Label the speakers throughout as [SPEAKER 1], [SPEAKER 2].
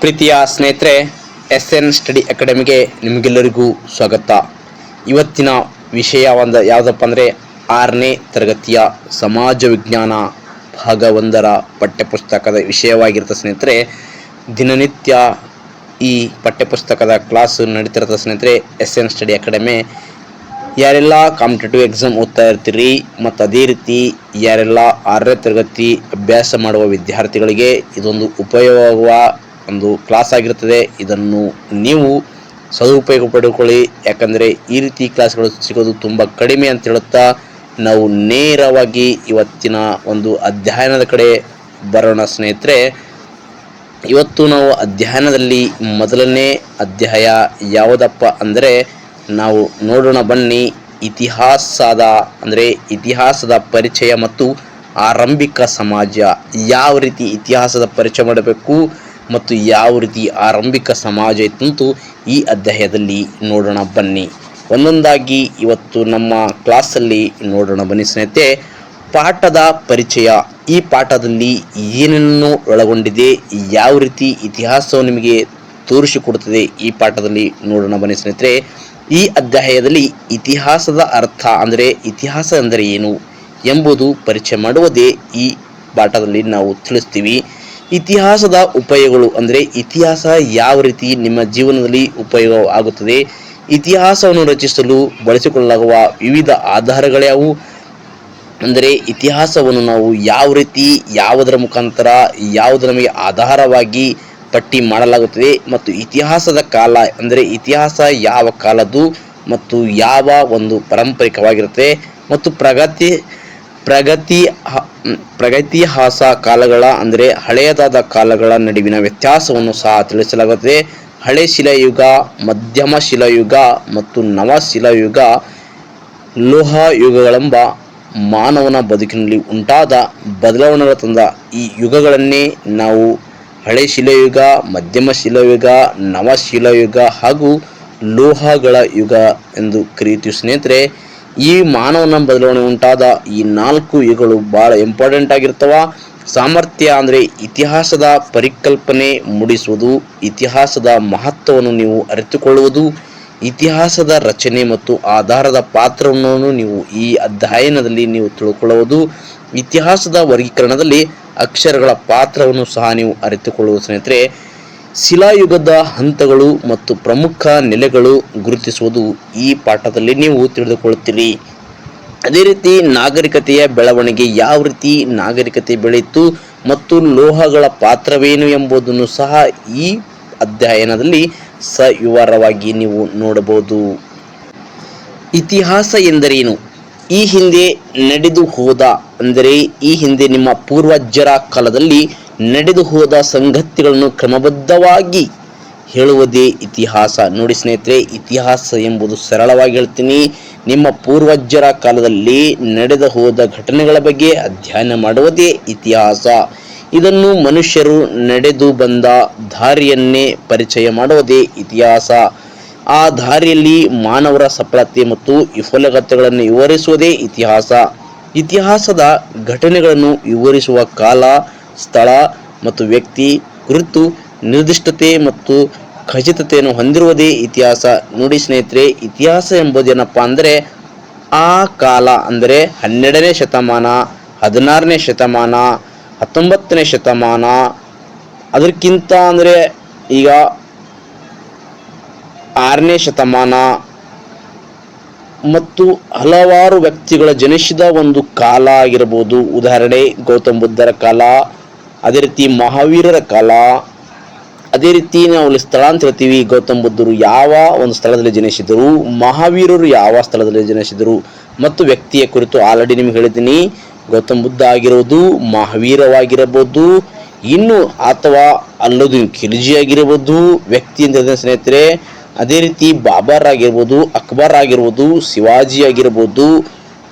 [SPEAKER 1] ಪ್ರೀತಿಯ ಸ್ನೇಹಿತರೆ, SN study ಅಕಾಡೆಮಿಗೆ ನಿಮಗೆಲ್ಲರಿಗೂ ಸ್ವಾಗತ. ಇವತ್ತಿನ ವಿಷಯ ಯಾವುದಪ್ಪ ಅಂದರೆ 6ನೇ ತರಗತಿಯ ಸಮಾಜ ವಿಜ್ಞಾನ ಭಾಗ 1ರ ಪಠ್ಯಪುಸ್ತಕದ ವಿಷಯವಾಗಿರುತ್ತೆ. ಸ್ನೇಹಿತರೆ, ದಿನನಿತ್ಯ ಈ ಪಠ್ಯಪುಸ್ತಕದ ಕ್ಲಾಸು ನಡೀತಿರುತ್ತೆ. ಸ್ನೇಹಿತರೆ, SN ಸ್ಟಡಿ ಅಕಾಡೆಮಿ ಯಾರೆಲ್ಲ ಕಾಂಪಿಟೇಟಿವ್ ಎಕ್ಸಾಮ್ ಓದ್ತಾ ಇರ್ತೀರಿ ಮತ್ತು ಅದೇ ರೀತಿ ಯಾರೆಲ್ಲ 6ನೇ ತರಗತಿ ಅಭ್ಯಾಸ ಮಾಡುವ ವಿದ್ಯಾರ್ಥಿಗಳಿಗೆ ಇದೊಂದು ಉಪಯೋಗವಾಗುವ ಒಂದು ಕ್ಲಾಸ್ ಆಗಿರುತ್ತದೆ. ಇದನ್ನು ನೀವು ಸದುಪಯೋಗ ಪಡೆದುಕೊಳ್ಳಿ. ಯಾಕಂದರೆ ಈ ರೀತಿ ಕ್ಲಾಸ್ಗಳು ಸಿಗೋದು ತುಂಬ ಕಡಿಮೆ ಅಂತ ಹೇಳುತ್ತಾ ನಾವು ನೇರವಾಗಿ ಇವತ್ತಿನ ಒಂದು ಅಧ್ಯಯನದ ಕಡೆ ಬರೋಣ. ಸ್ನೇಹಿತರೆ, ಇವತ್ತು ನಾವು ಅಧ್ಯಯನದಲ್ಲಿ ಮೊದಲನೇ ಅಧ್ಯಾಯ ಯಾವುದಪ್ಪ ಅಂದರೆ ನಾವು ನೋಡೋಣ ಬನ್ನಿ. ಇತಿಹಾಸದ ಪರಿಚಯ ಮತ್ತು ಆರಂಭಿಕ ಸಮಾಜ. ಯಾವ ರೀತಿ ಇತಿಹಾಸದ ಪರಿಚಯ ಮಾಡಬೇಕು ಮತ್ತು ಯಾವ ರೀತಿ ಆರಂಭಿಕ ಸಮಾಜ ಇತ್ತಂತೂ ಈ ಅಧ್ಯಾಯದಲ್ಲಿ ನೋಡೋಣ ಬನ್ನಿ. ಒಂದೊಂದಾಗಿ ಇವತ್ತು ನಮ್ಮ ಕ್ಲಾಸಲ್ಲಿ ನೋಡೋಣ ಬನ್ನಿ. ಸ್ನೇಹಿತರೆ, ಪಾಠದ ಪರಿಚಯ. ಈ ಪಾಠದಲ್ಲಿ ಏನನ್ನು ಒಳಗೊಂಡಿದೆ, ಯಾವ ರೀತಿ ಇತಿಹಾಸವು ನಿಮಗೆ ತೋರಿಸಿಕೊಡುತ್ತದೆ, ಈ ಪಾಠದಲ್ಲಿ ನೋಡೋಣ ಬನ್ನಿ. ಸ್ನೇಹಿತರೆ, ಈ ಅಧ್ಯಾಯದಲ್ಲಿ ಇತಿಹಾಸದ ಅರ್ಥ ಅಂದರೆ ಇತಿಹಾಸ ಅಂದರೆ ಏನು ಎಂಬುದು ಪರಿಚಯ ಮಾಡುವುದೇ ಈ ಪಾಠದಲ್ಲಿ ನಾವು ತಿಳಿಸ್ತೀವಿ. ಇತಿಹಾಸದ ಉಪಯೋಗಗಳು ಅಂದರೆ ಇತಿಹಾಸ ಯಾವ ರೀತಿ ನಿಮ್ಮ ಜೀವನದಲ್ಲಿ ಉಪಯೋಗ ಆಗುತ್ತದೆ, ಇತಿಹಾಸವನ್ನು ರಚಿಸಲು ಬಳಸಿಕೊಳ್ಳಲಾಗುವ ವಿವಿಧ ಆಧಾರಗಳ್ಯಾವು, ಅಂದರೆ ಇತಿಹಾಸವನ್ನು ನಾವು ಯಾವ ರೀತಿ ಯಾವುದರ ಮುಖಾಂತರ ಯಾವುದು ನಮಗೆ ಆಧಾರವಾಗಿ ಪಟ್ಟಿ ಮಾಡಲಾಗುತ್ತದೆ ಮತ್ತು ಇತಿಹಾಸದ ಕಾಲ ಅಂದರೆ ಇತಿಹಾಸ ಯಾವ ಕಾಲದ್ದು ಮತ್ತು ಯಾವ ಒಂದು ಪಾರಂಪರಿಕವಾಗಿರುತ್ತೆ ಮತ್ತು ಪ್ರಗತಿಹಾಸ ಕಾಲಗಳ ಅಂದರೆ ಹಳೆಯದಾದ ಕಾಲಗಳ ನಡುವಿನ ವ್ಯತ್ಯಾಸವನ್ನು ಸಹ ತಿಳಿಸಲಾಗುತ್ತದೆ. ಹಳೆ ಶಿಲಾಯುಗ, ಮಧ್ಯಮ ಶಿಲಾಯುಗ ಮತ್ತು ನವಶಿಲಾಯುಗ, ಲೋಹ ಯುಗಗಳೆಂಬ ಮಾನವನ ಬದುಕಿನಲ್ಲಿ ಉಂಟಾದ ಬದಲಾವಣೆಗಳ ತಂದ ಈ ಯುಗಗಳನ್ನೇ ನಾವು ಹಳೆ ಶಿಲಾಯುಗ, ಮಧ್ಯಮ ಶಿಲಾಯುಗ, ನವಶಿಲಾಯುಗ ಹಾಗೂ ಲೋಹಗಳ ಯುಗ ಎಂದು ಕರೆಯುತ್ತೀವಿ. ಸ್ನೇಹಿತರೆ, ಈ ಮಾನವನ ಬದಲಾವಣೆ ಉಂಟಾದ ಈ 4 ಯುಗಗಳು ಭಾಳ ಇಂಪಾರ್ಟೆಂಟ್ ಆಗಿರ್ತವ. ಸಾಮರ್ಥ್ಯ ಅಂದರೆ ಇತಿಹಾಸದ ಪರಿಕಲ್ಪನೆ ಮೂಡಿಸುವುದು, ಇತಿಹಾಸದ ಮಹತ್ವವನ್ನು ನೀವು ಅರಿತುಕೊಳ್ಳುವುದು, ಇತಿಹಾಸದ ರಚನೆ ಮತ್ತು ಆಧಾರದ ಪಾತ್ರವನ್ನು ನೀವು ಈ ಅಧ್ಯಯನದಲ್ಲಿ ನೀವು ತಿಳ್ಕೊಳ್ಳುವುದು, ಇತಿಹಾಸದ ವರ್ಗೀಕರಣದಲ್ಲಿ ಅಕ್ಷರಗಳ ಪಾತ್ರವನ್ನು ಸಹ ನೀವು ಅರಿತುಕೊಳ್ಳುವುದು. ಸ್ನೇಹಿತರೆ, ಶಿಲಾಯುಗದ ಹಂತಗಳು ಮತ್ತು ಪ್ರಮುಖ ನೆಲೆಗಳು ಗುರುತಿಸುವುದು ಈ ಪಾಠದಲ್ಲಿ ನೀವು ತಿಳಿದುಕೊಳ್ಳುತ್ತೀರಿ. ಅದೇ ರೀತಿ ನಾಗರಿಕತೆಯ ಬೆಳವಣಿಗೆ, ಯಾವ ರೀತಿ ನಾಗರಿಕತೆ ಬೆಳೆಯಿತು ಮತ್ತು ಲೋಹಗಳ ಪಾತ್ರವೇನು ಎಂಬುದನ್ನು ಸಹ ಈ ಅಧ್ಯಯನದಲ್ಲಿ ಸವಿವರವಾಗಿ ನೀವು ನೋಡಬಹುದು. ಇತಿಹಾಸ ಎಂದರೇನು? ಈ ಹಿಂದೆ ನಡೆದು ಹೋದ ಅಂದರೆ ಈ ಹಿಂದೆ ನಿಮ್ಮ ಪೂರ್ವಜರ ಕಾಲದಲ್ಲಿ ನಡೆದು ಹೋದ ಸಂಗತಿಗಳನ್ನು ಕ್ರಮಬದ್ಧವಾಗಿ ಹೇಳುವುದೇ ಇತಿಹಾಸ. ನೋಡಿ ಸ್ನೇಹಿತರೆ, ಇತಿಹಾಸ ಎಂಬುದು ಸರಳವಾಗಿ ಹೇಳ್ತೀನಿ, ನಿಮ್ಮ ಪೂರ್ವಜರ ಕಾಲದಲ್ಲಿ ನಡೆದು ಹೋದ ಘಟನೆಗಳ ಬಗ್ಗೆ ಅಧ್ಯಯನ ಮಾಡುವುದೇ ಇತಿಹಾಸ. ಇದನ್ನು ಮನುಷ್ಯರು ನಡೆದು ಬಂದ ದಾರಿಯನ್ನೇ ಪರಿಚಯ ಮಾಡುವುದೇ ಇತಿಹಾಸ. ಆ ದಾರಿಯಲ್ಲಿ ಮಾನವರ ಸಫಲತೆ ಮತ್ತು ವಿಫಲತೆಗಳನ್ನು ವಿವರಿಸುವುದೇ ಇತಿಹಾಸ. ಇತಿಹಾಸದ ಘಟನೆಗಳನ್ನು ವಿವರಿಸುವ ಕಾಲ, ಸ್ಥಳ ಮತ್ತು ವ್ಯಕ್ತಿ ಕುರಿತು ನಿರ್ದಿಷ್ಟತೆ ಮತ್ತು ಖಚಿತತೆಯನ್ನು ಹೊಂದಿರುವುದೇ ಇತಿಹಾಸ. ನೋಡಿ ಸ್ನೇಹಿತರೆ, ಇತಿಹಾಸ ಎಂಬುದೇನಪ್ಪ ಅಂದರೆ ಆ ಕಾಲ ಅಂದರೆ 12ನೇ ಶತಮಾನ, 16ನೇ ಶತಮಾನ, 19ನೇ ಶತಮಾನ, ಅದಕ್ಕಿಂತ ಅಂದರೆ ಈಗ 6ನೇ ಶತಮಾನ ಮತ್ತು ಹಲವಾರು ವ್ಯಕ್ತಿಗಳ ಜನಿಸಿದ ಒಂದು ಕಾಲ ಆಗಿರಬಹುದು. ಉದಾಹರಣೆ ಗೌತಮ ಬುದ್ಧರ ಕಾಲ, ಅದೇ ರೀತಿ ಮಹಾವೀರರ ಕಾಲ, ಅದೇ ರೀತಿ ನಾವು ಸ್ಥಳ ಅಂತ ಹೇಳ್ತೀವಿ. ಗೌತಮ ಬುದ್ಧರು ಯಾವ ಒಂದು ಸ್ಥಳದಲ್ಲಿ ಜನಿಸಿದರು, ಮಹಾವೀರರು ಯಾವ ಸ್ಥಳದಲ್ಲಿ ಜನಿಸಿದರು ಮತ್ತು ವ್ಯಕ್ತಿಯ ಕುರಿತು ಆಲ್ರೆಡಿ ನಿಮ್ಗೆ ಹೇಳಿದ್ದೀನಿ. ಗೌತಮ ಬುದ್ಧ ಆಗಿರ್ಬೋದು, ಮಹಾವೀರವಾಗಿರಬಹುದು, ಇನ್ನು ಅಥವಾ ಅಲ್ಲುದ್ದೀನ್ ಖಿಲ್ಜಿ ಆಗಿರ್ಬೋದು ವ್ಯಕ್ತಿ ಅಂತ ಹೇಳಿದ್ರೆ ಸ್ನೇಹಿತರೆ. ಅದೇ ರೀತಿ ಬಾಬರ್ ಆಗಿರ್ಬೋದು, ಅಕ್ಬರ್ ಆಗಿರ್ಬೋದು, ಶಿವಾಜಿ ಆಗಿರ್ಬೋದು,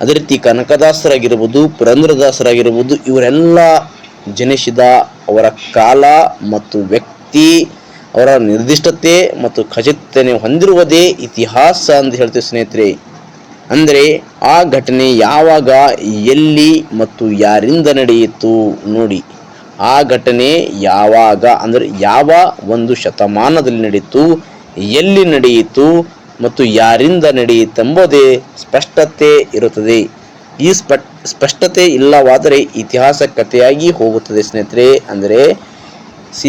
[SPEAKER 1] ಅದೇ ರೀತಿ ಕನಕದಾಸರಾಗಿರ್ಬೋದು, ಪುರಂದರದಾಸರಾಗಿರ್ಬೋದು, ಇವರೆಲ್ಲ ಜನಿಸಿದ ಅವರ ಕಾಲ ಮತ್ತು ವ್ಯಕ್ತಿ, ಅವರ ನಿರ್ದಿಷ್ಟತೆ ಮತ್ತು ಖಚಿತತೆ ಹೊಂದಿರುವುದೇ ಇತಿಹಾಸ ಅಂತ ಹೇಳ್ತೀವಿ ಸ್ನೇಹಿತರೆ. ಅಂದರೆ ಆ ಘಟನೆ ಯಾವಾಗ, ಎಲ್ಲಿ ಮತ್ತು ಯಾರಿಂದ ನಡೆಯಿತು. ನೋಡಿ, ಆ ಘಟನೆ ಯಾವಾಗ ಅಂದರೆ ಯಾವ ಒಂದು ಶತಮಾನದಲ್ಲಿ ನಡೆಯಿತು, ಎಲ್ಲಿ ನಡೆಯಿತು ಮತ್ತು ಯಾರಿಂದ ನಡೆಯಿತೆಂಬುದೇ ಸ್ಪಷ್ಟತೆ ಇರುತ್ತದೆ. ಈ ಸ್ಪಷ್ಟತೆ ಇಲ್ಲವಾದರೆ ಇತಿಹಾಸ ಕಥೆಯಾಗಿ ಹೋಗುತ್ತದೆ ಸ್ನೇಹಿತರೆ. ಅಂದರೆ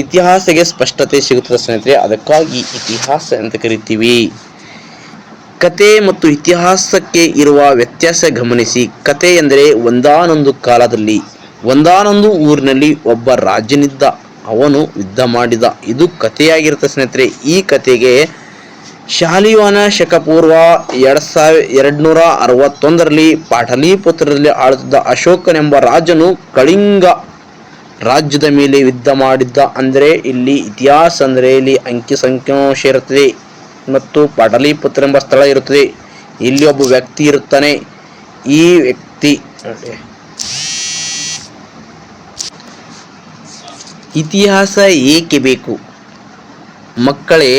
[SPEAKER 1] ಇತಿಹಾಸಕ್ಕೆ ಸ್ಪಷ್ಟತೆ ಸಿಗುತ್ತದೆ ಸ್ನೇಹಿತರೆ, ಅದಕ್ಕಾಗಿ ಇತಿಹಾಸ ಅಂತ ಕರಿತೀವಿ. ಕತೆ ಮತ್ತು ಇತಿಹಾಸಕ್ಕೆ ಇರುವ ವ್ಯತ್ಯಾಸ ಗಮನಿಸಿ. ಕತೆ ಎಂದರೆ ಒಂದಾನೊಂದು ಕಾಲದಲ್ಲಿ ಒಂದಾನೊಂದು ಊರಿನಲ್ಲಿ ಒಬ್ಬ ರಾಜನಿದ್ದ, ಅವನು ಯುದ್ಧ ಮಾಡಿದ, ಇದು ಕಥೆಯಾಗಿರುತ್ತೆ ಸ್ನೇಹಿತರೆ. ಈ ಕತೆಗೆ ಶಾಲಿವಾಹನ ಶಕಪೂರ್ವ 261ರಲ್ಲಿ ಪಾಟಲಿಪುತ್ರದಲ್ಲಿ ಆಳುತ್ತಿದ್ದ ಅಶೋಕನೆಂಬ ರಾಜನು ಕಳಿಂಗ ರಾಜ್ಯದ ಮೇಲೆ ಯುದ್ಧ ಮಾಡಿದ್ದ. ಅಂದರೆ ಇಲ್ಲಿ ಇತಿಹಾಸ ಅಂದರೆ ಇಲ್ಲಿ ಅಂಕಿ ಸಂಖ್ಯಾಂಶ ಇರುತ್ತದೆ ಮತ್ತು ಪಾಟಲಿಪುತ್ರ ಎಂಬ ಸ್ಥಳ ಇರುತ್ತದೆ. ಇಲ್ಲಿ ಒಬ್ಬ ವ್ಯಕ್ತಿ ಇರುತ್ತಾನೆ. ಈ ವ್ಯಕ್ತಿ ಇತಿಹಾಸ ಏಕೆ ಬೇಕು? ಮಕ್ಕಳೇ,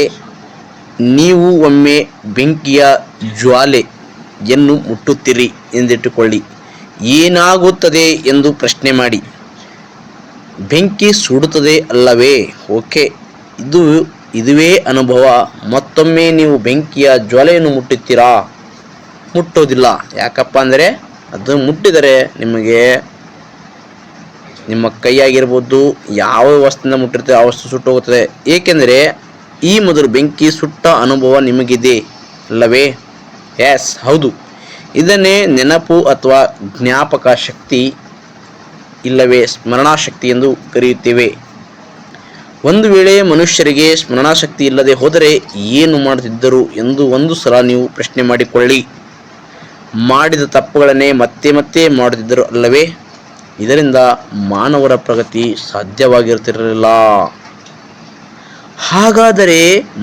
[SPEAKER 1] ನೀವು ಒಮ್ಮೆ ಬೆಂಕಿಯ ಜ್ವಾಲೆಯನ್ನು ಮುಟ್ಟುತ್ತೀರಿ ಎಂದಿಟ್ಟುಕೊಳ್ಳಿ. ಏನಾಗುತ್ತದೆ ಎಂದು ಪ್ರಶ್ನೆ ಮಾಡಿ. ಬೆಂಕಿ ಸುಡುತ್ತದೆ ಅಲ್ಲವೇ? ಓಕೆ, ಇದುವೇ ಅನುಭವ. ಮತ್ತೊಮ್ಮೆ ನೀವು ಬೆಂಕಿಯ ಜ್ವಾಲೆಯನ್ನು ಮುಟ್ಟುತ್ತೀರಾ? ಮುಟ್ಟೋದಿಲ್ಲ. ಯಾಕಪ್ಪ ಅಂದರೆ ಅದು ಮುಟ್ಟಿದರೆ ನಿಮಗೆ ನಿಮ್ಮ ಕೈಯಾಗಿರ್ಬೋದು, ಯಾವ ವಸ್ತುವಿಂದ ಮುಟ್ಟಿರ್ತದೆ ಆ ವಸ್ತು ಸುಟ್ಟು ಹೋಗುತ್ತದೆ. ಏಕೆಂದರೆ ಈ ಮೊದಲು ಬೆಂಕಿ ಸುಟ್ಟ ಅನುಭವ ನಿಮಗಿದೆ ಅಲ್ಲವೇ? ಎಸ್, ಹೌದು. ಇದನ್ನೇ ನೆನಪು ಅಥವಾ ಜ್ಞಾಪಕ ಶಕ್ತಿ ಇಲ್ಲವೇ ಸ್ಮರಣಾಶಕ್ತಿ ಎಂದು ಕರೆಯುತ್ತೇವೆ. ಒಂದು ವೇಳೆ ಮನುಷ್ಯರಿಗೆ ಸ್ಮರಣಾಶಕ್ತಿ ಇಲ್ಲದೆ ಹೋದರೆ ಏನು ಮಾಡುತ್ತಿದ್ದರು ಎಂದು ಒಂದು ಸಲ ನೀವು ಪ್ರಶ್ನೆ ಮಾಡಿಕೊಳ್ಳಿ. ಮಾಡಿದ ತಪ್ಪುಗಳನ್ನೇ ಮತ್ತೆ ಮತ್ತೆ ಮಾಡುತ್ತಿದ್ದರು ಅಲ್ಲವೇ? ಇದರಿಂದ ಮಾನವರ ಪ್ರಗತಿ ಸಾಧ್ಯವಾಗಿರುತ್ತಿರಲಿಲ್ಲ. ಹಾಗಾದರೆ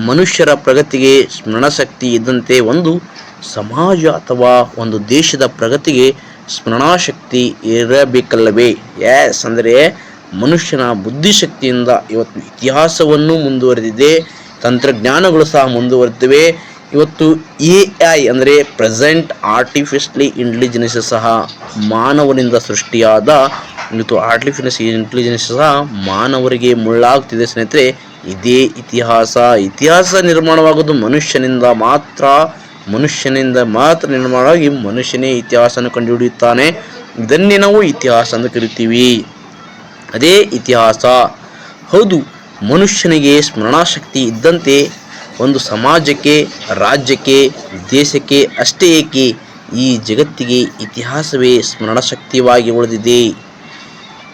[SPEAKER 1] ಮನುಷ್ಯರ ಪ್ರಗತಿಗೆ ಸ್ಮರಣಶಕ್ತಿ ಇದ್ದಂತೆ ಒಂದು ಸಮಾಜ ಅಥವಾ ಒಂದು ದೇಶದ ಪ್ರಗತಿಗೆ ಸ್ಮರಣಾಶಕ್ತಿ ಇರಬೇಕಲ್ಲವೇ? ಎಸ್, ಅಂದರೆ ಮನುಷ್ಯನ ಬುದ್ಧಿಶಕ್ತಿಯಿಂದ ಇವತ್ತು ಇತಿಹಾಸವನ್ನು ಮುಂದುವರೆದಿದೆ, ತಂತ್ರಜ್ಞಾನಗಳು ಸಹ ಮುಂದುವರೆದಿವೆ. ಇವತ್ತು AI ಅಂದರೆ ಪ್ರೆಸೆಂಟ್ ಆರ್ಟಿಫಿಷಿಯಲ್ ಇಂಟೆಲಿಜೆನ್ಸ್ ಸಹ ಮಾನವನಿಂದ ಸೃಷ್ಟಿಯಾದ ಇವತ್ತು ಆರ್ಟಿಫಿಷಿಯಲ್ ಇಂಟೆಲಿಜೆನ್ಸ್ ಸಹ ಮಾನವರಿಗೆ ಮುಳ್ಳಾಗುತ್ತಿದೆ ಸ್ನೇಹಿತರೆ. ಇದೇ ಇತಿಹಾಸ ನಿರ್ಮಾಣವಾಗೋದು ಮನುಷ್ಯನಿಂದ ಮಾತ್ರ ನಿರ್ಮಾಣವಾಗಿ ಮನುಷ್ಯನೇ ಇತಿಹಾಸವನ್ನು ಕಂಡುಹಿಡಿಯುತ್ತಾನೆ. ಇದನ್ನೇ ನಾವು ಇತಿಹಾಸ ಅಂತ ಕರಿತೀವಿ. ಅದೇ ಇತಿಹಾಸ. ಹೌದು, ಮನುಷ್ಯನಿಗೆ ಸ್ಮರಣಾಶಕ್ತಿ ಇದ್ದಂತೆ ಒಂದು ಸಮಾಜಕ್ಕೆ, ರಾಜ್ಯಕ್ಕೆ, ದೇಶಕ್ಕೆ ಅಷ್ಟೇ ಏಕೆ ಈ ಜಗತ್ತಿಗೆ ಇತಿಹಾಸವೇ ಸ್ಮರಣಶಕ್ತಿಯಾಗಿ ಉಳಿದಿದೆ.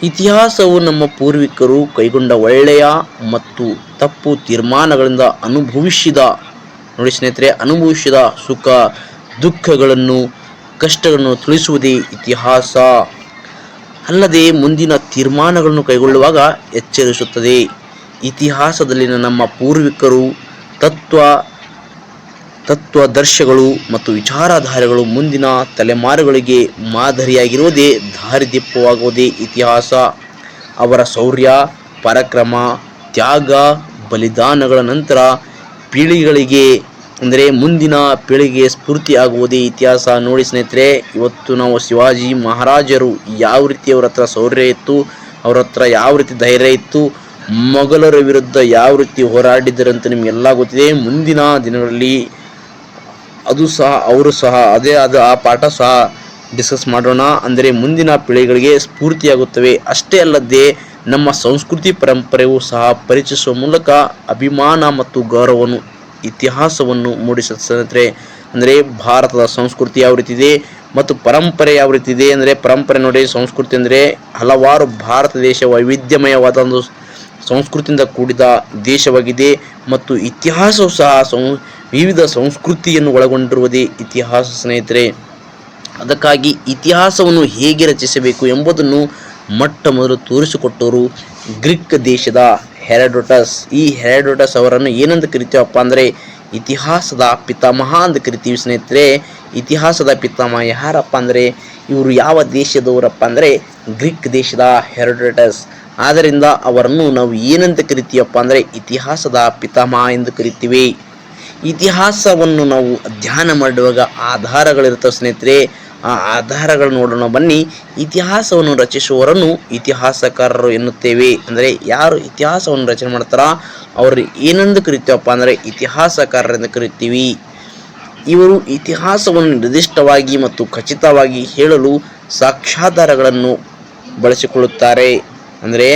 [SPEAKER 1] ಇತಿಹಾಸವು ನಮ್ಮ ಪೂರ್ವಿಕರು ಕೈಗೊಂಡ ಒಳ್ಳೆಯ ಮತ್ತು ತಪ್ಪು ತೀರ್ಮಾನಗಳಿಂದ ಅನುಭವಿಸಿದ ಸುಖ ದುಃಖಗಳನ್ನು, ಕಷ್ಟಗಳನ್ನು ತಿಳಿಸುವುದೇ ಇತಿಹಾಸ. ಅಲ್ಲದೆ ಮುಂದಿನ ತೀರ್ಮಾನಗಳನ್ನು ಕೈಗೊಳ್ಳುವಾಗ ಎಚ್ಚರಿಸುತ್ತದೆ. ಇತಿಹಾಸದಲ್ಲಿನ ನಮ್ಮ ಪೂರ್ವಿಕರು ತತ್ವದರ್ಶಗಳು ಮತ್ತು ವಿಚಾರಧಾರೆಗಳು ಮುಂದಿನ ತಲೆಮಾರುಗಳಿಗೆ ಮಾದರಿಯಾಗಿರುವುದೇ, ದಾರಿದೀಪವಾಗುವುದೇ ಇತಿಹಾಸ. ಅವರ ಶೌರ್ಯ, ಪರಾಕ್ರಮ, ತ್ಯಾಗ, ಬಲಿದಾನಗಳ ನಂತರ ಪೀಳಿಗೆಗಳಿಗೆ ಅಂದರೆ ಮುಂದಿನ ಪೀಳಿಗೆಗೆ ಸ್ಫೂರ್ತಿಯಾಗುವುದೇ ಇತಿಹಾಸ. ನೋಡಿ ಸ್ನೇಹಿತರೆ, ಇವತ್ತು ನಾವು ಶಿವಾಜಿ ಮಹಾರಾಜರು ಯಾವ ರೀತಿ ಅವರ ಹತ್ರ ಶೌರ್ಯ ಇತ್ತು, ಅವರ ಹತ್ರ ಯಾವ ರೀತಿ ಧೈರ್ಯ ಇತ್ತು, ಮೊಘಲರ ವಿರುದ್ಧ ಯಾವ ರೀತಿ ಹೋರಾಡಿದ್ದಾರೆ ಅಂತ ನಿಮಗೆಲ್ಲ ಗೊತ್ತಿದೆ. ಮುಂದಿನ ದಿನಗಳಲ್ಲಿ ಅವರು ಸಹ ಆ ಪಾಠ ಸಹ ಡಿಸ್ಕಸ್ ಮಾಡೋಣ. ಅಂದರೆ ಮುಂದಿನ ಪೀಳಿಗೆಗಳಿಗೆ ಸ್ಫೂರ್ತಿಯಾಗುತ್ತವೆ. ಅಷ್ಟೇ ಅಲ್ಲದೆ ನಮ್ಮ ಸಂಸ್ಕೃತಿ ಪರಂಪರೆಯೂ ಸಹ ಪರಿಚಯಿಸುವ ಮೂಲಕ ಅಭಿಮಾನ ಮತ್ತು ಗೌರವವನ್ನು, ಇತಿಹಾಸವನ್ನು ಮೂಡಿಸುತ್ತದೆ. ಅಂದರೆ ಭಾರತದ ಸಂಸ್ಕೃತಿ ಯಾವ ರೀತಿ ಇದೆ ಮತ್ತು ಪರಂಪರೆ ಯಾವ ರೀತಿ ಇದೆ. ಅಂದರೆ ಪರಂಪರೆ ನೋಡಿ, ಸಂಸ್ಕೃತಿ ಅಂದರೆ ಹಲವಾರು, ಭಾರತ ದೇಶ ವೈವಿಧ್ಯಮಯವಾದ ಒಂದು ಸಂಸ್ಕೃತಿಯಿಂದ ಕೂಡಿದ ದೇಶವಾಗಿದೆ. ಮತ್ತು ಇತಿಹಾಸವು ಸಹ ವಿವಿಧ ಸಂಸ್ಕೃತಿಯನ್ನು ಒಳಗೊಂಡಿರುವುದೇ ಇತಿಹಾಸ ಸ್ನೇಹಿತರೆ. ಅದಕ್ಕಾಗಿ ಇತಿಹಾಸವನ್ನು ಹೇಗೆ ರಚಿಸಬೇಕು ಎಂಬುದನ್ನು ಮೊಟ್ಟ ಮೊದಲು ತೋರಿಸಿಕೊಟ್ಟವರು ಗ್ರೀಕ್ ದೇಶದ ಹೆರೋಡೋಟಸ್. ಈ ಹೆರೋಡೋಟಸ್ ಅವರನ್ನು ಏನಂತ ಕರಿತೀವಪ್ಪ ಅಂದರೆ ಇತಿಹಾಸದ ಪಿತಾಮಹ ಅಂತ ಕರಿತೀವಿ ಸ್ನೇಹಿತರೆ. ಇತಿಹಾಸದ ಪಿತಾಮಹ ಯಾರಪ್ಪ ಅಂದರೆ ಇವರು ಯಾವ ದೇಶದವರಪ್ಪ ಅಂದರೆ ಗ್ರೀಕ್ ದೇಶದ ಹೆರೋಡೋಟಸ್. ಆದ್ದರಿಂದ ಅವರನ್ನು ನಾವು ಏನಂತ ಕರಿತೀವಪ್ಪ ಅಂದರೆ ಇತಿಹಾಸದ ಪಿತಾಮಹ ಎಂದು ಕರಿತೀವಿ. ಇತಿಹಾಸವನ್ನು ನಾವು ಅಧ್ಯಯನ ಮಾಡುವಾಗ ಆಧಾರಗಳಿರ್ತವೆ ಸ್ನೇಹಿತರೆ. ಆ ಆಧಾರಗಳು ನೋಡೋಣ ಬನ್ನಿ. ಇತಿಹಾಸವನ್ನು ರಚಿಸುವವರನ್ನು ಇತಿಹಾಸಕಾರರು ಎನ್ನುತ್ತೇವೆ. ಅಂದರೆ ಯಾರು ಇತಿಹಾಸವನ್ನು ರಚನೆ ಮಾಡ್ತಾರ ಅವರು ಏನೆಂದು ಕರಿತೀವಪ್ಪ ಅಂದರೆ ಇತಿಹಾಸಕಾರರೆಂದು ಕರಿತೀವಿ. ಇವರು ಇತಿಹಾಸವನ್ನು ನಿರ್ದಿಷ್ಟವಾಗಿ ಮತ್ತು ಖಚಿತವಾಗಿ ಹೇಳಲು ಸಾಕ್ಷ್ಯಾಧಾರಗಳನ್ನು ಬಳಸಿಕೊಳ್ಳುತ್ತಾರೆ. ಅಂದರೆ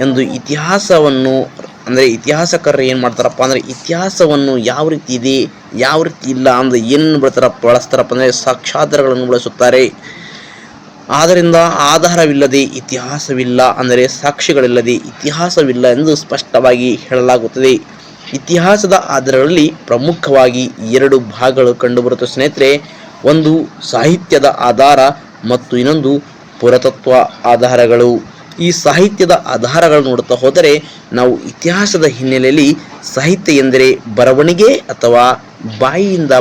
[SPEAKER 1] ಒಂದು ಇತಿಹಾಸವನ್ನು ಅಂದರೆ ಇತಿಹಾಸಕಾರರು ಏನು ಮಾಡ್ತಾರಪ್ಪ ಅಂದರೆ ಇತಿಹಾಸವನ್ನು ಯಾವ ರೀತಿ ಇದೆ ಯಾವ ರೀತಿ ಇಲ್ಲ ಅಂದರೆ ಏನನ್ನು ಬಳಸ್ತಾರಪ್ಪ ಅಂದರೆ ಸಾಕ್ಷ್ಯಾಧಾರಗಳನ್ನು ಬಳಸುತ್ತಾರೆ. ಆದ್ದರಿಂದ ಆಧಾರವಿಲ್ಲದೆ ಇತಿಹಾಸವಿಲ್ಲ, ಅಂದರೆ ಸಾಕ್ಷಿಗಳಿಲ್ಲದೆ ಇತಿಹಾಸವಿಲ್ಲ ಎಂದು ಸ್ಪಷ್ಟವಾಗಿ ಹೇಳಲಾಗುತ್ತದೆ. ಇತಿಹಾಸದ ಆಧಾರಗಳಲ್ಲಿ ಪ್ರಮುಖವಾಗಿ 2 ಭಾಗಗಳು ಕಂಡುಬರುತ್ತವೆ ಸ್ನೇಹಿತರೆ. ಒಂದು ಸಾಹಿತ್ಯದ ಆಧಾರ ಮತ್ತು ಇನ್ನೊಂದು ಪುರಾತತ್ವ ಆಧಾರಗಳು. ಈ ಸಾಹಿತ್ಯದ ಆಧಾರಗಳನ್ನು ನೋಡುತ್ತಾ ಹೋದರೆ ನಾವು ಇತಿಹಾಸದ ಹಿನ್ನೆಲೆಯಲ್ಲಿ ಸಾಹಿತ್ಯ ಎಂದರೆ ಬರವಣಿಗೆ ಅಥವಾ ಬಾಯಿಯಿಂದ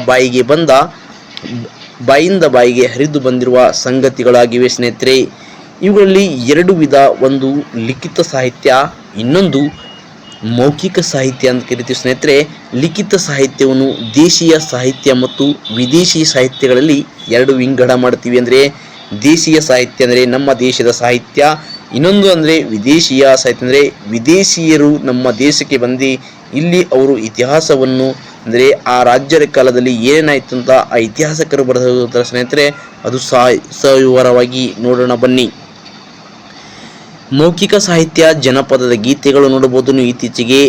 [SPEAKER 1] ಬಾಯಿಗೆ ಹರಿದು ಬಂದಿರುವ ಸಂಗತಿಗಳಾಗಿವೆ ಸ್ನೇಹಿತರೆ. ಇವುಗಳಲ್ಲಿ 2 ವಿಧ, ಒಂದು ಲಿಖಿತ ಸಾಹಿತ್ಯ, ಇನ್ನೊಂದು ಮೌಖಿಕ ಸಾಹಿತ್ಯ ಅಂತ ಕರಿತೀವಿ ಸ್ನೇಹಿತರೆ. ಲಿಖಿತ ಸಾಹಿತ್ಯವನ್ನು ದೇಶೀಯ ಸಾಹಿತ್ಯ ಮತ್ತು ವಿದೇಶಿ ಸಾಹಿತ್ಯಗಳಲ್ಲಿ 2 ವಿಂಗಡ ಮಾಡ್ತೀವಿ. ಅಂದರೆ ದೇಶೀಯ ಸಾಹಿತ್ಯ ಅಂದರೆ ನಮ್ಮ ದೇಶದ ಸಾಹಿತ್ಯ, ಇನ್ನೊಂದು ಅಂದರೆ ವಿದೇಶೀಯ ಸಾಹಿತ್ಯ ಅಂದರೆ ವಿದೇಶಿಯರು ನಮ್ಮ ದೇಶಕ್ಕೆ ಬಂದು ಇಲ್ಲಿ ಅವರು ಇತಿಹಾಸವನ್ನು ಅಂದರೆ ಆ ರಾಜ್ಯದ ಕಾಲದಲ್ಲಿ ಏನಾಯಿತು ಅಂತ ಆ ಇತಿಹಾಸಕರು ಬರೆದಿರುತ್ತಾರೆ ಸ್ನೇಹಿತರೆ. ಅದು ಸವಿವರವಾಗಿ ನೋಡೋಣ ಬನ್ನಿ. ಮೌಖಿಕ ಸಾಹಿತ್ಯ ಜನಪದದ ಗೀತೆಗಳು ನೋಡಬಹುದು ನೀವು ಇತ್ತೀಚೆಗೆ.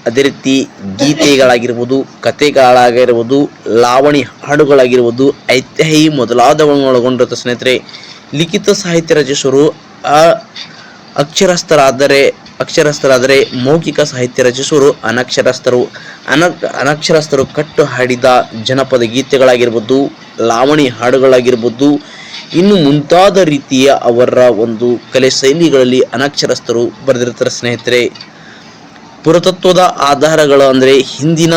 [SPEAKER 1] ಅದೇ ರೀತಿ ಗೀತೆಗಳಾಗಿರ್ಬೋದು, ಕಥೆಗಳಾಗಿರ್ಬೋದು, ಲಾವಣಿ ಹಾಡುಗಳಾಗಿರ್ಬೋದು, ಐತಿಹ್ಯ ಮೊದಲಾದವನ್ನು ಒಳಗೊಂಡಿರುತ್ತೆ ಸ್ನೇಹಿತರೆ. ಲಿಖಿತ ಸಾಹಿತ್ಯ ರಚಿಸುವರು ಅಕ್ಷರಸ್ಥರಾದರೆ ಮೌಖಿಕ ಸಾಹಿತ್ಯ ರಚಿಸುವರು ಅನಕ್ಷರಸ್ಥರು ಕಟ್ಟು ಹಾಡಿದ ಜನಪದ ಗೀತೆಗಳಾಗಿರ್ಬೋದು, ಲಾವಣಿ ಹಾಡುಗಳಾಗಿರ್ಬೋದು, ಇನ್ನು ಮುಂತಾದ ರೀತಿಯ ಅವರ ಒಂದು ಕಲೆ ಶೈಲಿಗಳಲ್ಲಿ ಅನಕ್ಷರಸ್ಥರು ಬರೆದಿರ್ತಾರೆ ಸ್ನೇಹಿತರೆ. ಪುರಾತತ್ವದ ಆಧಾರಗಳು ಅಂದರೆ ಹಿಂದಿನ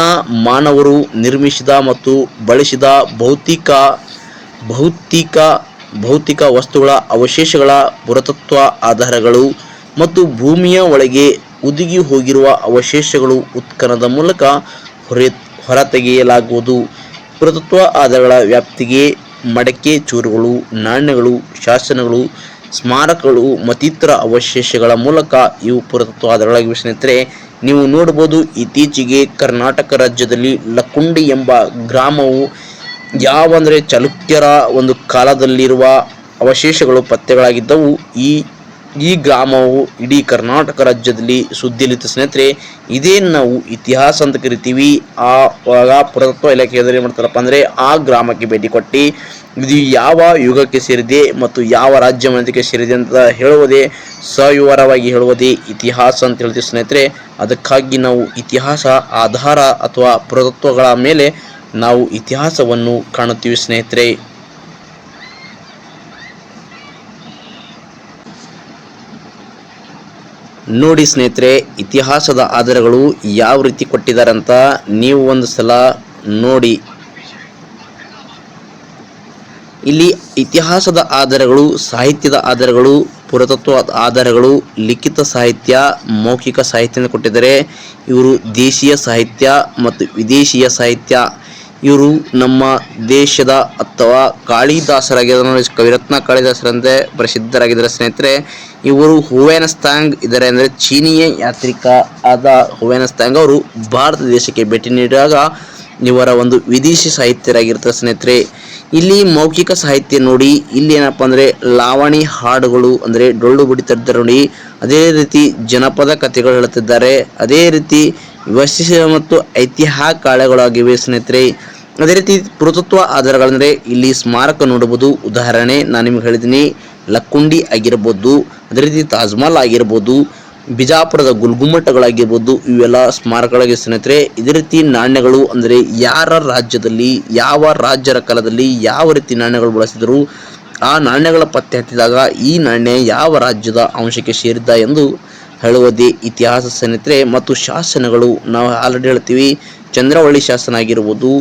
[SPEAKER 1] ಮಾನವರು ನಿರ್ಮಿಸಿದ ಮತ್ತು ಬಳಸಿದ ಭೌತಿಕ ವಸ್ತುಗಳ ಅವಶೇಷಗಳ ಪುರಾತತ್ವ ಆಧಾರಗಳು ಮತ್ತು ಭೂಮಿಯ ಒಳಗೆ ಹುದುಗಿ ಹೋಗಿರುವ ಅವಶೇಷಗಳು ಉತ್ಖನನದ ಮೂಲಕ ಹೊರತೆಗೆಯಲಾಗುವುದು. ಪುರಾತತ್ವ ಆಧಾರಗಳ ವ್ಯಾಪ್ತಿಗೆ ಮಡಕೆ ಚೂರುಗಳು, ನಾಣ್ಯಗಳು, ಶಾಸನಗಳು, ಸ್ಮಾರಕಗಳು ಮತ್ತಿತರ ಅವಶೇಷಗಳ ಮೂಲಕ ಇವು ಪುರಾತತ್ವ ಆಧಾರಗಳಾಗಿವೆ ಸ್ನೇಹಿತರೆ. ನೀವು ನೋಡಬಹುದು ಇತ್ತೀಚೆಗೆ ಕರ್ನಾಟಕ ರಾಜ್ಯದಲ್ಲಿ ಲಕ್ಕುಂಡಿ ಎಂಬ ಗ್ರಾಮವು ಅಂದರೆ ಚಾಲುಕ್ಯರ ಒಂದು ಕಾಲದಲ್ಲಿರುವ ಅವಶೇಷಗಳು ಪತ್ತೆಗಳಾಗಿದ್ದವು. ಈ ಗ್ರಾಮವು ಇಡೀ ಕರ್ನಾಟಕ ರಾಜ್ಯದಲ್ಲಿ ಸುದ್ದಿಯಲ್ಲಿತ್ತು ಸ್ನೇಹಿತರೆ. ಇದೇ ನಾವು ಇತಿಹಾಸ ಅಂತ ಕರಿತೀವಿ. ಆವಾಗ ಪುರಾತತ್ವ ಇಲಾಖೆಯಲ್ಲಿ ಏನು ಮಾಡ್ತಾರಪ್ಪ ಅಂದರೆ ಆ ಗ್ರಾಮಕ್ಕೆ ಭೇಟಿ ಕೊಟ್ಟು ಇದು ಯಾವ ಯುಗಕ್ಕೆ ಸೇರಿದೆ ಮತ್ತು ಯಾವ ರಾಜ್ಯ ಮನೆತನಕ್ಕೆ ಸೇರಿದೆ ಅಂತ ಹೇಳುವುದೇ ಸವಿವರವಾಗಿ ಹೇಳುವುದೇ ಇತಿಹಾಸ ಅಂತ ಹೇಳ್ತೀವಿ ಸ್ನೇಹಿತರೆ. ಅದಕ್ಕಾಗಿ ನಾವು ಇತಿಹಾಸ ಆಧಾರ ಅಥವಾ ಪುರಾತತ್ವಗಳ ಮೇಲೆ ನಾವು ಇತಿಹಾಸವನ್ನು ಕಾಣುತ್ತೀವಿ ಸ್ನೇಹಿತರೆ. ನೋಡಿ ಸ್ನೇಹಿತರೆ, ಇತಿಹಾಸದ ಆಧಾರಗಳು ಯಾವ ರೀತಿ ಕೊಟ್ಟಿದ್ದಾರೆ ಅಂತ ನೀವು ಒಂದು ಸಲ ನೋಡಿ. ಇಲ್ಲಿ ಇತಿಹಾಸದ ಆಧಾರಗಳು, ಸಾಹಿತ್ಯದ ಆಧಾರಗಳು, ಪುರಾತತ್ವ ಆಧಾರಗಳು, ಲಿಖಿತ ಸಾಹಿತ್ಯ, ಮೌಖಿಕ ಸಾಹಿತ್ಯ ಕೊಟ್ಟಿದ್ದಾರೆ. ಇವರು ದೇಶೀಯ ಸಾಹಿತ್ಯ ಮತ್ತು ವಿದೇಶೀಯ ಸಾಹಿತ್ಯ. ಇವರು ನಮ್ಮ ದೇಶದ ಅಥವಾ ಕಾಳಿದಾಸರಾಗಿದ್ದಾರೆ, ಕವಿರತ್ನ ಕಾಳಿದಾಸರಂತೆ ಪ್ರಸಿದ್ಧರಾಗಿದ್ದಾರೆ ಸ್ನೇಹಿತರೆ. ಇವರು ಹುವೆನ್ಸಾಂಗ್ ಇದ್ದಾರೆ, ಅಂದರೆ ಚೀನಿಯ ಯಾತ್ರಿಕ ಆದ ಹುವೆನ್ಸಾಂಗ್ ಅವರು ಭಾರತ ದೇಶಕ್ಕೆ ಭೇಟಿ ನೀಡಿದಾಗ ಇವರ ಒಂದು ವಿದೇಶಿ ಸಾಹಿತ್ಯರಾಗಿರ್ತಾರೆ ಸ್ನೇಹಿತರೆ. ಇಲ್ಲಿ ಮೌಖಿಕ ಸಾಹಿತ್ಯ ನೋಡಿ, ಇಲ್ಲಿ ಏನಪ್ಪ ಅಂದರೆ ಲಾವಣಿ ಹಾಡುಗಳು ಅಂದರೆ ಡೊಳ್ಳು ಬಡಿತಿದ್ದಾರೆ ನೋಡಿ. ಅದೇ ರೀತಿ ಜನಪದ ಕಥೆಗಳು ಹೇಳುತ್ತಿದ್ದಾರೆ. ಅದೇ ರೀತಿ ವಿಶೇಷ ಮತ್ತು ಐತಿಹ್ಯ ಕಾಳೆಗಳಾಗಿವೆ ಸ್ನೇಹಿತರೆ. ಅದೇ ರೀತಿ ಪುರಾತತ್ವ ಆಧಾರಗಳಂದರೆ ಇಲ್ಲಿ ಸ್ಮಾರಕ ನೋಡಬಹುದು. ಉದಾಹರಣೆ ನಾನು ನಿಮ್ಗೆ ಹೇಳಿದ್ದೀನಿ, ಲಕ್ಕುಂಡಿ ಆಗಿರ್ಬೋದು, ಅದೇ ರೀತಿ ತಾಜ್ಮಹಲ್ ಆಗಿರ್ಬೋದು, ಬಿಜಾಪುರದ ಗುಲ್ಗುಮ್ಮಟಗಳಾಗಿರ್ಬೋದು, ಇವೆಲ್ಲ ಸ್ಮಾರಕಗಳಾಗಿ ಸ್ನೇಹಿತರೆ. ಇದೇ ರೀತಿ ನಾಣ್ಯಗಳು ಅಂದರೆ ಯಾರ ರಾಜ್ಯದಲ್ಲಿ ಯಾವ ರಾಜ್ಯರ ಕಾಲದಲ್ಲಿ ಯಾವ ರೀತಿ ನಾಣ್ಯಗಳು ಬಳಸಿದರು, ಆ ನಾಣ್ಯಗಳ ಪತ್ತೆ ಹಚ್ಚಿದಾಗ ಈ ನಾಣ್ಯ ಯಾವ ರಾಜ್ಯದ ಅಂಶಕ್ಕೆ ಸೇರಿದ್ದ ಎಂದು ಹೇಳುವುದೇ ಇತಿಹಾಸ ಸ್ನೇಹಿತರೆ. ಮತ್ತು ಶಾಸನಗಳು ನಾವು ಆಲ್ರೆಡಿ ಹೇಳ್ತೀವಿ, ಚಂದ್ರವಳ್ಳಿ ಶಾಸನ ಆಗಿರ್ಬೋದು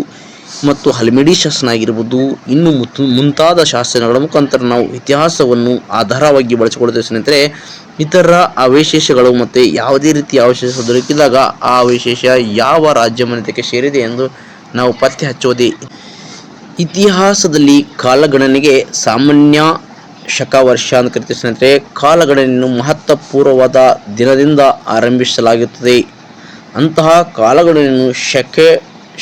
[SPEAKER 1] ಮತ್ತು ಹಲ್ಮಿಡಿ ಶಾಸನ ಆಗಿರ್ಬೋದು, ಇನ್ನು ಮುಂತಾದ ಶಾಸನಗಳ ಮುಖಾಂತರ ನಾವು ಇತಿಹಾಸವನ್ನು ಆಧಾರವಾಗಿ ಬಳಸಿಕೊಳ್ತೇವೆ ಸ್ನೇಹಿತರೆ. ಇತರ ಅವಶೇಷಗಳು ಮತ್ತು ಯಾವುದೇ ರೀತಿಯ ಅವಶೇಷ ದೊರಕಿದಾಗ ಆ ಅವಶೇಷ ಯಾವ ರಾಜ್ಯ ಮನೆತನಕ್ಕೆ ಸೇರಿದೆ ಎಂದು ನಾವು ಪತ್ತೆ ಹಚ್ಚುವುದೇ ಇತಿಹಾಸದಲ್ಲಿ ಕಾಲಗಣನೆಗೆ ಸಾಮಾನ್ಯ ಶಕ ವರ್ಷ ಅಂತ ಕರಿತೀವಿ ಸ್ನೇಹಿತರೆ. ಕಾಲಗಣನೆಯನ್ನು ಮಹತ್ವಪೂರ್ವವಾದ ದಿನದಿಂದ ಆರಂಭಿಸಲಾಗುತ್ತದೆ. ಅಂತಹ ಕಾಲಗಣನೆಯನ್ನು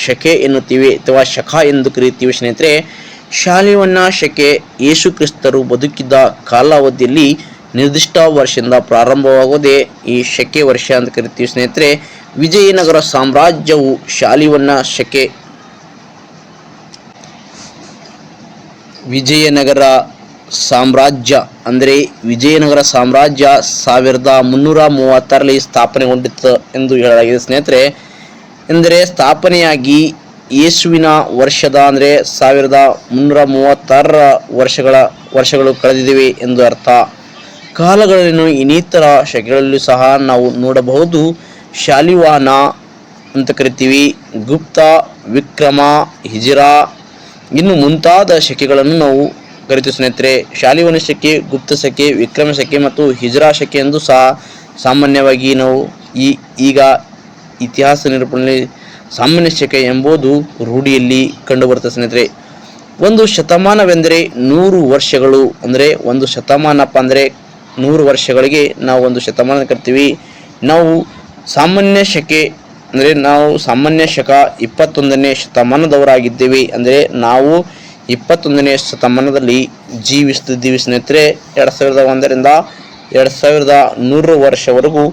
[SPEAKER 1] ಶಕೆ ಎನ್ನುತ್ತೀವಿ ಅಥವಾ ಶಕ ಎಂದು ಕರೆಯುತ್ತೀವಿ ಸ್ನೇಹಿತರೆ. ಶಾಲಿವನ್ನ ಶಕೆ ಯೇಸು ಕ್ರಿಸ್ತರು ಬದುಕಿದ್ದ ಕಾಲಾವಧಿಯಲ್ಲಿ ನಿರ್ದಿಷ್ಟ ವರ್ಷದಿಂದ ಪ್ರಾರಂಭವಾಗುವುದೇ ಈ ಶಕೆ ವರ್ಷ ಅಂತ ಕರಿತೀವಿ ಸ್ನೇಹಿತರೆ. ವಿಜಯನಗರ ಸಾಮ್ರಾಜ್ಯವು ಶಾಲಿವನ್ನ ಶಕೆ ವಿಜಯನಗರ ಸಾಮ್ರಾಜ್ಯ 1336ರಲ್ಲಿ ಸ್ಥಾಪನೆಗೊಂಡಿತ್ತು ಎಂದು ಹೇಳಲಾಗಿದೆ ಸ್ನೇಹಿತರೆ. ಎಂದರೆ ಸ್ಥಾಪನೆಯಾಗಿ ಯೇಸುವಿನ ವರ್ಷದ 1336 ವರ್ಷಗಳು ಕಳೆದಿವೆ ಎಂದು ಅರ್ಥ. ಕಾಲಗಳನ್ನು ಇನ್ನಿತರ ಶಕೆಗಳಲ್ಲೂ ಸಹ ನಾವು ನೋಡಬಹುದು. ಶಾಲಿವಾಹನ ಅಂತ ಕರಿತೀವಿ, ಗುಪ್ತ, ವಿಕ್ರಮ, ಹಿಜರಾ ಇನ್ನು ಮುಂತಾದ ಶಕೆಗಳನ್ನು ನಾವು ಕರಿತೀವಿ ಸ್ನೇಹಿತರೆ. ಶಾಲಿವಾಹನ ಶಕೆ, ಗುಪ್ತ ಶಕೆ, ವಿಕ್ರಮ ಶಕೆ ಮತ್ತು ಹಿಜರಾ ಶಕೆ ಎಂದು ಸಹ ಸಾಮಾನ್ಯವಾಗಿ ನಾವು ಈಗ ಇತಿಹಾಸ ನಿರೂಪಣೆಯಲ್ಲಿ ಸಾಮಾನ್ಯ ಶಕೆ ಎಂಬುದು ರೂಢಿಯಲ್ಲಿ ಕಂಡುಬರುತ್ತದೆ ಸ್ನೇಹಿತರೆ. ಒಂದು ಶತಮಾನವೆಂದರೆ 100 ವರ್ಷಗಳು. ಒಂದು ಶತಮಾನಪ್ಪ 100 ವರ್ಷಗಳಿಗೆ ನಾವು ಒಂದು ಶತಮಾನ ಕರಿತೀವಿ. ನಾವು ಸಾಮಾನ್ಯ ಶಕೆ ಸಾಮಾನ್ಯ ಶಕ 21ನೇ ಶತಮಾನದವರಾಗಿದ್ದೇವೆ. ನಾವು 21ನೇ ಶತಮಾನದಲ್ಲಿ ಜೀವಿಸುತ್ತಿದ್ದೀವಿ ಸ್ನೇಹಿತರೆ. 2001ರಿಂದ 2100 ವರ್ಷವರೆಗೂ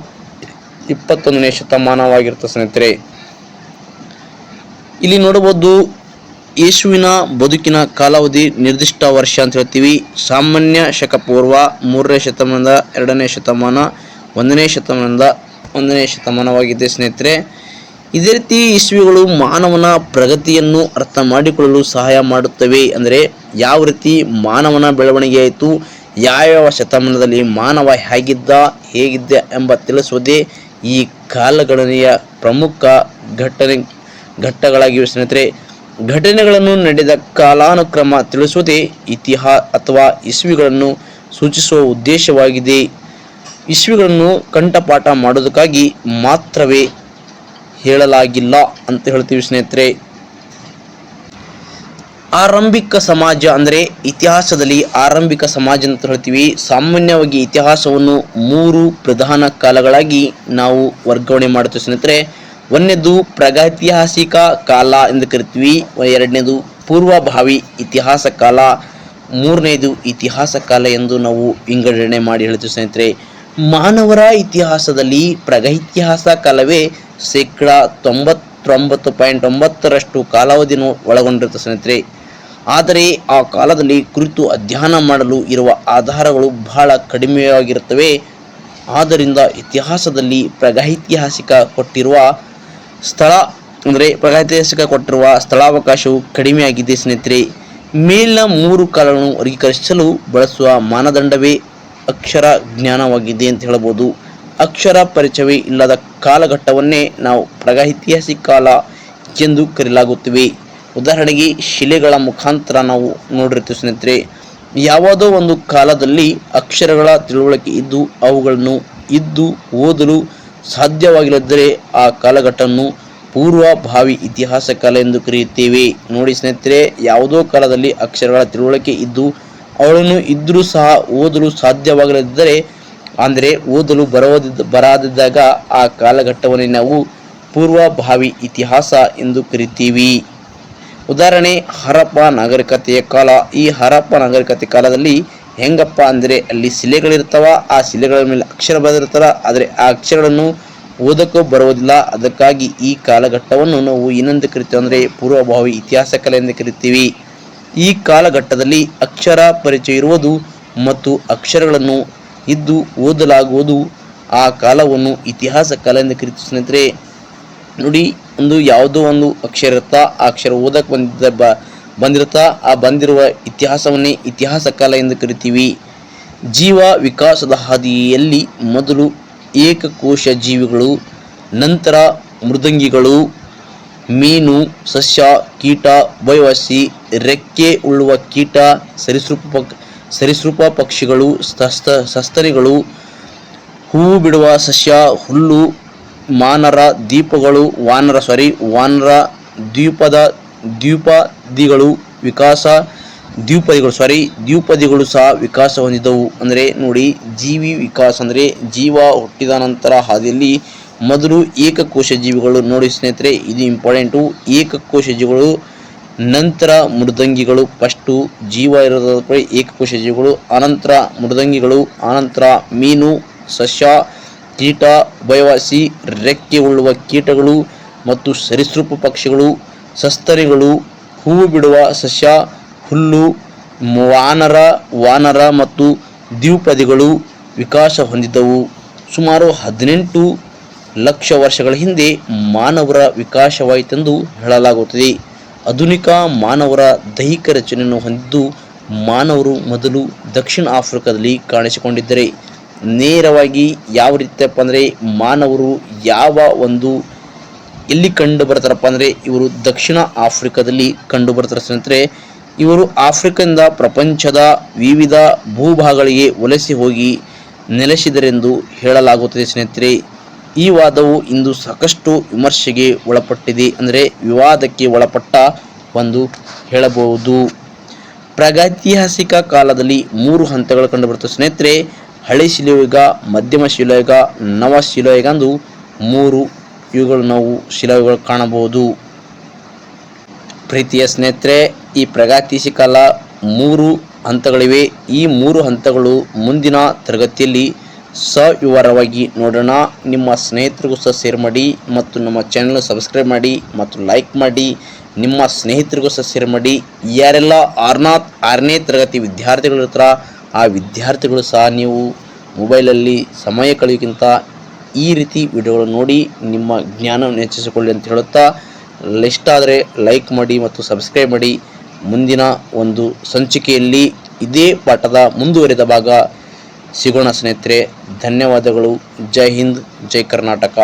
[SPEAKER 1] 21ನೇ ಶತಮಾನವಾಗಿರುತ್ತೆ ಸ್ನೇಹಿತರೆ. ಇಲ್ಲಿ ನೋಡಬಹುದು, ಯೇಸುವಿನ ಬದುಕಿನ ಕಾಲಾವಧಿ ನಿರ್ದಿಷ್ಟ ವರ್ಷ ಅಂತ ಹೇಳ್ತೀವಿ. ಸಾಮಾನ್ಯ ಶಕ ಪೂರ್ವ 3ನೇ ಶತಮಾನದ 2ನೇ ಶತಮಾನ 1ನೇ ಶತಮಾನದ 1ನೇ ಶತಮಾನವಾಗಿದೆ ಸ್ನೇಹಿತರೆ. ಇದೇ ರೀತಿ ಇಸ್ವಿಗಳು ಮಾನವನ ಪ್ರಗತಿಯನ್ನು ಅರ್ಥ ಮಾಡಿಕೊಳ್ಳಲು ಸಹಾಯ ಮಾಡುತ್ತವೆ. ಯಾವ ರೀತಿ ಮಾನವನ ಬೆಳವಣಿಗೆ ಆಯಿತು, ಯಾವ್ಯಾವ ಶತಮಾನದಲ್ಲಿ ಮಾನವ ಹೇಗಿದ್ದ ಎಂಬ ತಿಳಿಸುವುದೇ ಈ ಕಾಲಗಣನೆಯ ಪ್ರಮುಖ ಘಟ್ಟಗಳಾಗಿವೆ ಸ್ನೇಹಿತರೆ. ಘಟನೆಗಳನ್ನು ನಡೆದ ಕಾಲಾನುಕ್ರಮ ತಿಳಿಸುವುದೇ ಇತಿಹಾಸ ಅಥವಾ ಇಸ್ವಿಗಳನ್ನು ಸೂಚಿಸುವ ಉದ್ದೇಶವಾಗಿದೆ. ಇಸ್ವಿಗಳನ್ನು ಕಂಠಪಾಠ ಮಾಡೋದಕ್ಕಾಗಿ ಮಾತ್ರವೇ ಹೇಳಲಾಗಿಲ್ಲ ಅಂತ ಹೇಳ್ತೀವಿ ಸ್ನೇಹಿತರೆ. ಆರಂಭಿಕ ಸಮಾಜ ಇತಿಹಾಸದಲ್ಲಿ ಆರಂಭಿಕ ಸಮಾಜ ಅಂತ ಹೇಳ್ತೀವಿ. ಸಾಮಾನ್ಯವಾಗಿ ಇತಿಹಾಸವನ್ನು 3 ಪ್ರಧಾನ ಕಾಲಗಳಾಗಿ ನಾವು ವರ್ಗಾವಣೆ ಮಾಡುತ್ತೇವೆ ಸ್ನೇಹಿತರೆ. 1ನೇದು ಪ್ರಾಗೈತಿಹಾಸಿಕ ಕಾಲ ಎಂದು ಕರಿತೀವಿ, 2ನೇದು ಪೂರ್ವಭಾವಿ ಇತಿಹಾಸ ಕಾಲ, 3ನೇದು ಇತಿಹಾಸ ಕಾಲ ಎಂದು ನಾವು ವಿಂಗಡಣೆ ಮಾಡಿ ಹೇಳ್ತೀವಿ ಸ್ನೇಹಿತರೆ. ಮಾನವರ ಇತಿಹಾಸದಲ್ಲಿ ಪ್ರಾಗೈತಿಹಾಸ ಕಾಲವೇ 99.9% ಕಾಲಾವಧಿಯನ್ನು ಒಳಗೊಂಡಿರುತ್ತೆ ಸ್ನೇಹಿತರೆ. ಆದರೆ ಆ ಕಾಲದಲ್ಲಿ ಕುರಿತು ಅಧ್ಯಯನ ಮಾಡಲು ಇರುವ ಆಧಾರಗಳು ಬಹಳ ಕಡಿಮೆಯಾಗಿರುತ್ತವೆ. ಆದ್ದರಿಂದ ಇತಿಹಾಸದಲ್ಲಿ ಪ್ರಾಗೈತಿಹಾಸಿಕ ಕೊಟ್ಟಿರುವ ಸ್ಥಳಾವಕಾಶವು ಕಡಿಮೆಯಾಗಿದೆ ಸ್ನೇಹಿತರೆ. ಮೇಲಿನ 3 ಕಾಲಗಳನ್ನು ವರ್ಗೀಕರಿಸಲು ಬಳಸುವ ಮಾನದಂಡವೇ ಅಕ್ಷರ ಜ್ಞಾನವಾಗಿದೆ ಅಂತ ಹೇಳಬಹುದು. ಅಕ್ಷರ ಪರಿಚಯವೇ ಇಲ್ಲದ ಕಾಲಘಟ್ಟವನ್ನೇ ನಾವು ಪ್ರಾಗೈತಿಹಾಸಿಕ ಕಾಲ ಎಂದು ಕರೆಯಲಾಗುತ್ತವೆ. ಉದಾಹರಣೆಗೆ ಶಿಲೆಗಳ ಮುಖಾಂತರ ನಾವು ನೋಡಿರ್ತೀವಿ ಸ್ನೇಹಿತರೆ. ಯಾವುದೋ ಒಂದು ಕಾಲದಲ್ಲಿ ಅಕ್ಷರಗಳ ತಿಳುವಳಿಕೆ ಇದ್ದು ಅವುಗಳನ್ನು ಓದಲು ಸಾಧ್ಯವಾಗಿಲ್ಲದಿದ್ದರೆ ಆ ಕಾಲಘಟ್ಟವನ್ನು ಪೂರ್ವಭಾವಿ ಇತಿಹಾಸ ಕಾಲ ಎಂದು ಕರೆಯುತ್ತೇವೆ. ನೋಡಿ ಸ್ನೇಹಿತರೆ, ಯಾವುದೋ ಕಾಲದಲ್ಲಿ ಅಕ್ಷರಗಳ ತಿಳುವಳಿಕೆ ಇದ್ದು ಅವುಗಳನ್ನು ಇದ್ದರೂ ಸಹ ಓದಲು ಸಾಧ್ಯವಾಗದಿದ್ದರೆ ಓದಲು ಬರದಿದ್ದಾಗ ಆ ಕಾಲಘಟ್ಟವನ್ನೇ ನಾವು ಪೂರ್ವಭಾವಿ ಇತಿಹಾಸ ಎಂದು ಕರಿತೀವಿ. ಉದಾಹರಣೆ ಹರಪ್ಪ ನಾಗರಿಕತೆಯ ಕಾಲ. ಈ ಹರಪ್ಪ ನಾಗರಿಕತೆ ಕಾಲದಲ್ಲಿ ಹೆಂಗಪ್ಪ ಅಲ್ಲಿ ಶಿಲೆಗಳಿರ್ತಾವ, ಆ ಶಿಲೆಗಳ ಮೇಲೆ ಅಕ್ಷರ ಬರೆದಿರ್ತಾರ, ಆದರೆ ಆ ಅಕ್ಷರಗಳನ್ನು ಓದಕ್ಕೂ ಬರುವುದಿಲ್ಲ. ಅದಕ್ಕಾಗಿ ಈ ಕಾಲಘಟ್ಟವನ್ನು ನಾವು ಏನಂತ ಕರಿತೀವಿ ಪೂರ್ವಭಾವಿ ಇತಿಹಾಸ ಕಲೆ ಎಂದು ಕರಿತೀವಿ. ಈ ಕಾಲಘಟ್ಟದಲ್ಲಿ ಅಕ್ಷರ ಪರಿಚಯ ಇರುವುದು ಮತ್ತು ಅಕ್ಷರಗಳನ್ನು ಓದಲಾಗುವುದು. ಆ ಕಾಲವನ್ನು ಇತಿಹಾಸ ಕಾಲ ಎಂದು ಕರಿತೀವಿ ಸ್ನೇಹಿತರೆ. ನೋಡಿ, ಯಾವುದೋ ಒಂದು ಅಕ್ಷರ ಇರುತ್ತಾ, ಆ ಅಕ್ಷರ ಓದಕ್ಕೆ ಬಂದಿರುತ್ತಾ, ಆ ಬಂದಿರುವ ಇತಿಹಾಸವನ್ನೇ ಇತಿಹಾಸ ಕಾಲ ಎಂದು ಕರಿತೀವಿ. ಜೀವ ವಿಕಾಸದ ಹಾದಿಯಲ್ಲಿ ಮೊದಲು ಏಕಕೋಶ ಜೀವಿಗಳು, ನಂತರ ಮೃದಂಗಿಗಳು, ಮೀನು, ಸಸ್ಯ, ಕೀಟ, ಉಭಯವಾಸಿ, ರೆಕ್ಕೆ ಉಳ್ಳುವ ಕೀಟ, ಸರೀಸೃಪ ಪಕ್ಷಿಗಳು, ಸಸ್ತನಿಗಳು, ಹೂವು ಬಿಡುವ ಸಸ್ಯ, ಹುಲ್ಲು, ವಾನರ ದ್ವೀಪದಿಗಳು, ದ್ವಿಪದಿಗಳು ಸಹ ವಿಕಾಸ ಹೊಂದಿದವು. ಅಂದರೆ ನೋಡಿ, ಜೀವಿ ವಿಕಾಸ ಅಂದರೆ ಜೀವ ಹುಟ್ಟಿದ ನಂತರ ಹಾದಿಯಲ್ಲಿ ಮೊದಲು ಏಕಕೋಶ ಜೀವಿಗಳು. ನೋಡಿ ಸ್ನೇಹಿತರೆ, ಇದು ಇಂಪಾರ್ಟೆಂಟು. ಏಕಕೋಶ ಜೀವಿಗಳು, ನಂತರ ಮೃದಂಗಿಗಳು. ಫಸ್ಟು ಜೀವ ಇರೋದಾದ್ರೆ ಏಕಕೋಶ ಜೀವಿಗಳು, ಅನಂತರ ಮೃದಂಗಿಗಳು, ಅನಂತರ ಮೀನು, ಸಸ್ಯ, ಕೀಟ, ಉಭಯವಾಸಿ, ರೆಕ್ಕೆ ಉಳ್ಳುವ ಕೀಟಗಳು ಮತ್ತು ಸರೀಸೃಪ ಪಕ್ಷಿಗಳು, ಸಸ್ತನಿಗಳು, ಹೂವು ಬಿಡುವ ಸಸ್ಯ, ಹುಲ್ಲು, ವಾನರ ಮತ್ತು ದ್ವಿಪದಿಗಳು ವಿಕಾಸ ಹೊಂದಿದ್ದವು. ಸುಮಾರು 18 ಲಕ್ಷ ವರ್ಷಗಳ ಹಿಂದೆ ಮಾನವರ ವಿಕಾಸವಾಯಿತೆಂದು ಹೇಳಲಾಗುತ್ತದೆ. ಆಧುನಿಕ ಮಾನವರ ದೈಹಿಕ ರಚನೆಯನ್ನು ಹೊಂದಿದ್ದು ಮಾನವರು ಮೊದಲು ದಕ್ಷಿಣ ಆಫ್ರಿಕಾದಲ್ಲಿ ಕಾಣಿಸಿಕೊಂಡಿದ್ದರೆ, ನೇರವಾಗಿ ಯಾವ ರೀತಿಯಪ್ಪ ಅಂದರೆ ಮಾನವರು ಎಲ್ಲಿ ಕಂಡು ಬರ್ತಾರಪ್ಪ ಅಂದರೆ ಇವರು ದಕ್ಷಿಣ ಆಫ್ರಿಕಾದಲ್ಲಿ ಕಂಡು ಬರ್ತಾರೆ ಸ್ನೇಹಿತರೆ. ಇವರು ಆಫ್ರಿಕಾದಿಂದ ಪ್ರಪಂಚದ ವಿವಿಧ ಭೂಭಾಗಗಳಿಗೆ ವಲಸೆ ಹೋಗಿ ನೆಲೆಸಿದರೆಂದು ಹೇಳಲಾಗುತ್ತದೆ ಸ್ನೇಹಿತರೆ. ಈ ವಾದವು ಇಂದು ಸಾಕಷ್ಟು ವಿಮರ್ಶೆಗೆ ಒಳಪಟ್ಟಿದೆ, ಅಂದರೆ ವಿವಾದಕ್ಕೆ ಒಳಪಟ್ಟ ಒಂದು ಹೇಳಬಹುದು. ಪ್ರಾಗೈತಿಹಾಸಿಕ ಕಾಲದಲ್ಲಿ 3 ಹಂತಗಳು ಕಂಡುಬರುತ್ತವೆ ಸ್ನೇಹಿತರೆ. ಹಳೆ ಶಿಲಾಯುಗ, ಮಧ್ಯಮ ಶಿಲಾಯುಗ, ನವ ಶಿಲಾಯುಗ ಎಂದು 3 ಇವುಗಳು ನಾವು ಶಿಲಾಯುಗಗಳು ಕಾಣಬಹುದು. ಪ್ರೀತಿಯ ಸ್ನೇಹಿತರೆ, ಈ ಪ್ರಾಗೈತಿಹಾಸಿಕ ಕಾಲ 3 ಹಂತಗಳಿವೆ. ಈ 3 ಹಂತಗಳು ಮುಂದಿನ ತರಗತಿಯಲ್ಲಿ ಸವಿವರವಾಗಿ ನೋಡೋಣ. ನಿಮ್ಮ ಸ್ನೇಹಿತರಿಗೂ ಸಹ ಶೇರ್ ಮಾಡಿ ಮತ್ತು ನಮ್ಮ ಚಾನಲ್ ಸಬ್ಸ್ಕ್ರೈಬ್ ಮಾಡಿ ಮತ್ತು ಲೈಕ್ ಮಾಡಿ. ನಿಮ್ಮ ಸ್ನೇಹಿತರಿಗೂ ಸಹ ಶೇರ್ ಮಾಡಿ. ಯಾರೆಲ್ಲ 6ನೇ ತರಗತಿ ವಿದ್ಯಾರ್ಥಿಗಳು ಇರ್ತಾರ, ಆ ವಿದ್ಯಾರ್ಥಿಗಳು ಸಹ ನೀವು ಮೊಬೈಲಲ್ಲಿ ಸಮಯ ಕಳೆಯೋಕ್ಕಿಂತ ಈ ರೀತಿ ವಿಡಿಯೋಗಳು ನೋಡಿ ನಿಮ್ಮ ಜ್ಞಾನವನ್ನು ಹೆಚ್ಚಿಸಿಕೊಳ್ಳಿ ಅಂತ ಹೇಳುತ್ತಾ, ಇಷ್ಟ ಆದರೆ ಲೈಕ್ ಮಾಡಿ ಮತ್ತು ಸಬ್ಸ್ಕ್ರೈಬ್ ಮಾಡಿ. ಮುಂದಿನ ಒಂದು ಸಂಚಿಕೆಯಲ್ಲಿ ಇದೇ ಪಾಠದ ಮುಂದುವರಿದ ಭಾಗ ಸಿಗೋಣ ಸ್ನೇಹಿತರೆ. ಧನ್ಯವಾದಗಳು. ಜೈ ಹಿಂದ್, ಜೈ ಕರ್ನಾಟಕ.